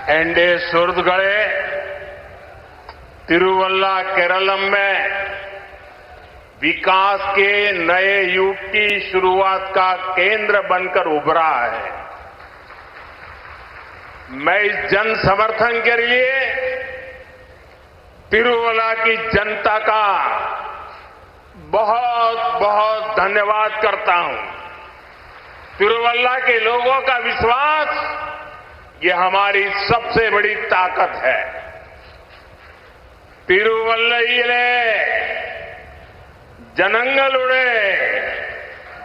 एंडे सुरदगढ़े तिरुवल्ला केरलम में विकास के नए युग की शुरुआत का केंद्र बनकर उभरा है। मैं इस जन समर्थन के लिए तिरुवल्ला की जनता का बहुत बहुत धन्यवाद करता हूं। तिरुवल्ला के लोगों का विश्वास ये हमारी सबसे बड़ी ताकत है। तिरुवल्लयिले जनंगलुडे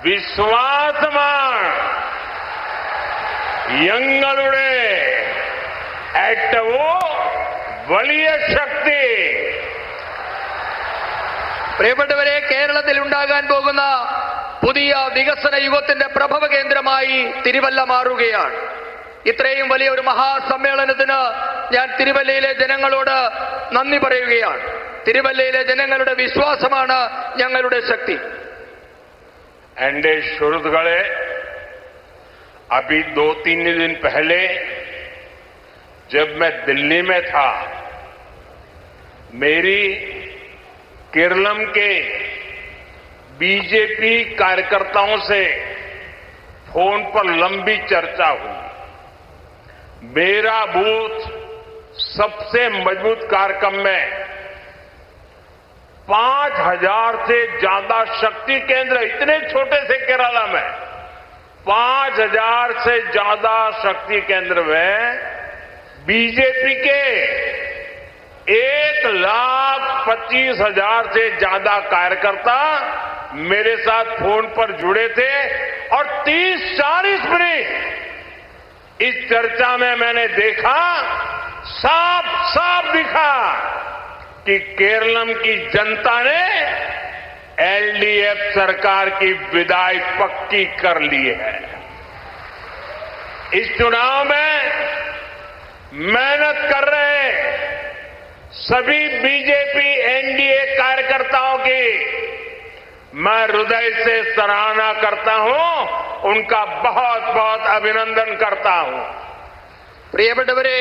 विश्वासमान यंगलुडे ഏറ്റവും വലിയ ശക്തി. പ്രിയപ്പെട്ടവരെ, കേരളത്തിൽ ഉണ്ടാകാൻ പോകുന്ന പുതിയ വികസന യുഗത്തിന്റെ പ്രഭവ കേന്ദ്രമായി തിരുവല്ല മാറുകയാണ്. ഇത്രയും വലിയ ഒരു മഹാസമ്മേളനത്തിന് ഞാൻ തിരുവല്ലയിലെ ജനങ്ങളോട് നന്ദി പറയുകയാണ്. തിരുവല്ലയിലെ ജനങ്ങളുടെ വിശ്വാസമാണ് ഞങ്ങളുടെ ശക്തി. एंडे सुरदगढ़े अभी 2-3 दिन पहले जब मैं दिल्ली में था, मेरी केरलम के बीजेपी कार्यकर्ताओं से फोन पर लंबी चर्चा हुई। मेरा बूथ सबसे मजबूत कार्यक्रम में 5000 से ज्यादा शक्ति केंद्र, इतने छोटे से केरला में 5000 से ज्यादा शक्ति केंद्र में बीजेपी के 1,25,000 से ज्यादा कार्यकर्ता मेरे साथ फोन पर जुड़े थे और 30-40 मिनट इस चर्चा में मैंने देखा, साफ साफ दिखा कि केरलम की जनता ने एलडीएफ सरकार की विदाई पक्की कर ली है। इस चुनाव में मेहनत कर रहे सभी बीजेपी एनडीए कार्यकर्ताओं की मैं हृदय से सराहना करता हूं, उनका बहुत बहुत अभिनंदन करता हूं. പ്രിയപ്പെട്ടവരെ,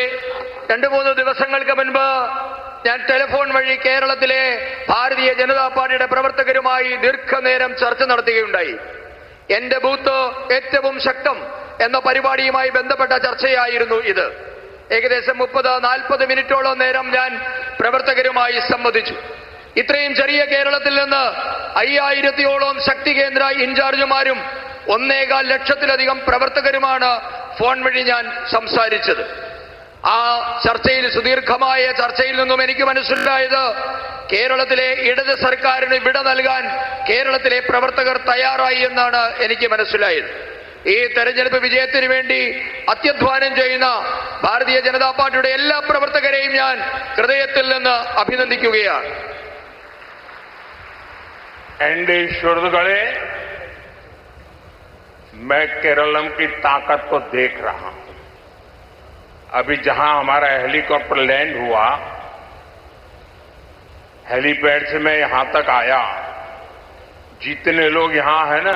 2-3 ദിവസങ്ങൾക്ക് മുൻപ് ഞാൻ ടെലിഫോൺ വഴി കേരളത്തിലെ ഭാരതീയ ജനതാ പാർട്ടിയുടെ പ്രവർത്തകരുമായി ദീർഘനേരം ചർച്ച നടത്തുകയുണ്ടായി. എന്റെ ബൂത്ത് ഏറ്റവും ശക്തം എന്ന പരിപാടിയുമായി ബന്ധപ്പെട്ട ചർച്ചയായിരുന്നു ഇത്. ഏകദേശം 30-40 മിനിറ്റോളം നേരം ഞാൻ പ്രവർത്തകരുമായി സംവദിച്ചു. ഇത്രയും ചെറിയ കേരളത്തിൽ നിന്ന് 5000ഓളം ശക്തി കേന്ദ്ര ഇൻചാർജുമാരും 1.25 ലക്ഷത്തിലധികം പ്രവർത്തകരുമാണ് ഫോൺ വഴി ഞാൻ സംസാരിച്ചത്. ആ ചർച്ചയിൽ, സുദീർഘമായ ചർച്ചയിൽ നിന്നും എനിക്ക് മനസ്സിലായത്, കേരളത്തിലെ ഇടത് സർക്കാരിന് വിട നൽകാൻ കേരളത്തിലെ പ്രവർത്തകർ തയ്യാറായി എന്നാണ് എനിക്ക് മനസ്സിലായത്. ഈ തെരഞ്ഞെടുപ്പ് വിജയത്തിന് വേണ്ടി അത്യധ്വാനം ചെയ്യുന്ന ഭാരതീയ ജനതാ പാർട്ടിയുടെ എല്ലാ പ്രവർത്തകരെയും ഞാൻ ഹൃദയത്തിൽ നിന്ന് അഭിനന്ദിക്കുകയാണ്. एंडे सुरदगढ़े मैं केरलम की ताकत को देख रहा हूं. अभी जहां हमारा हेलीकॉप्टर लैंड हुआ, हेलीपैड से मैं यहां तक आया, जितने लोग यहां हैं ना,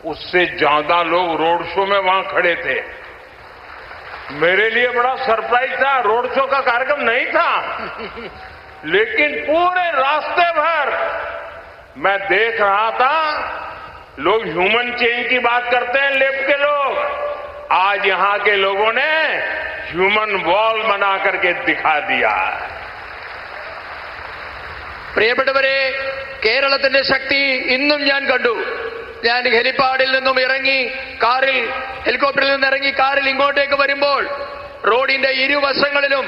उससे ज्यादा लोग रोड शो में वहां खड़े थे. मेरे लिए बड़ा सरप्राइज था. रोड शो का कार्यक्रम नहीं था, लेकिन पूरे रास्ते भर मैं देख रहा था लोग ह्यूमन चेन की बात करते हैं, लेफ्ट के लोग. आज यहां के लोगों ने ह्यूमन वॉल बना करके दिखा दिया. പ്രിയപ്പെട്ടവരെ, കേരളത്തിന്റെ ശക്തി ഇന്നും ഞാൻ കണ്ടു. ഞാൻ ഹെലിപ്പാഡിൽ നിന്നും ഇറങ്ങി കാറിൽ, ഹെലികോപ്റ്ററിൽ നിന്ന് ഇറങ്ങി കാറിൽ ഇങ്ങോട്ടേക്ക് വരുമ്പോൾ റോഡിന്റെ ഇരുവശങ്ങളിലും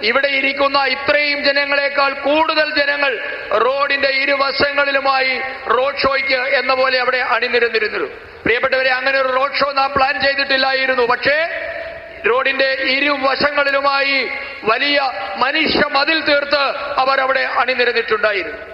ഇവിടെ ഇരിക്കുന്ന ഇത്രയും ജനങ്ങളെക്കാൾ കൂടുതൽ ജനങ്ങൾ റോഡിന്റെ ഇരുവശങ്ങളിലുമായി റോഡ് ഷോയ്ക്ക് എന്ന പോലെ അവിടെ അണിനിരന്നിരുന്നു. പ്രിയപ്പെട്ടവരെ, അങ്ങനെ ഒരു റോഡ് ഷോ നാം പ്ലാൻ ചെയ്തിട്ടില്ലായിരുന്നു. പക്ഷേ റോഡിന്റെ ഇരുവശങ്ങളിലുമായി വലിയ മനുഷ്യ മതിൽ തീർത്ത് അവർ അവിടെ അണിനിരന്നിട്ടുണ്ടായിരുന്നു.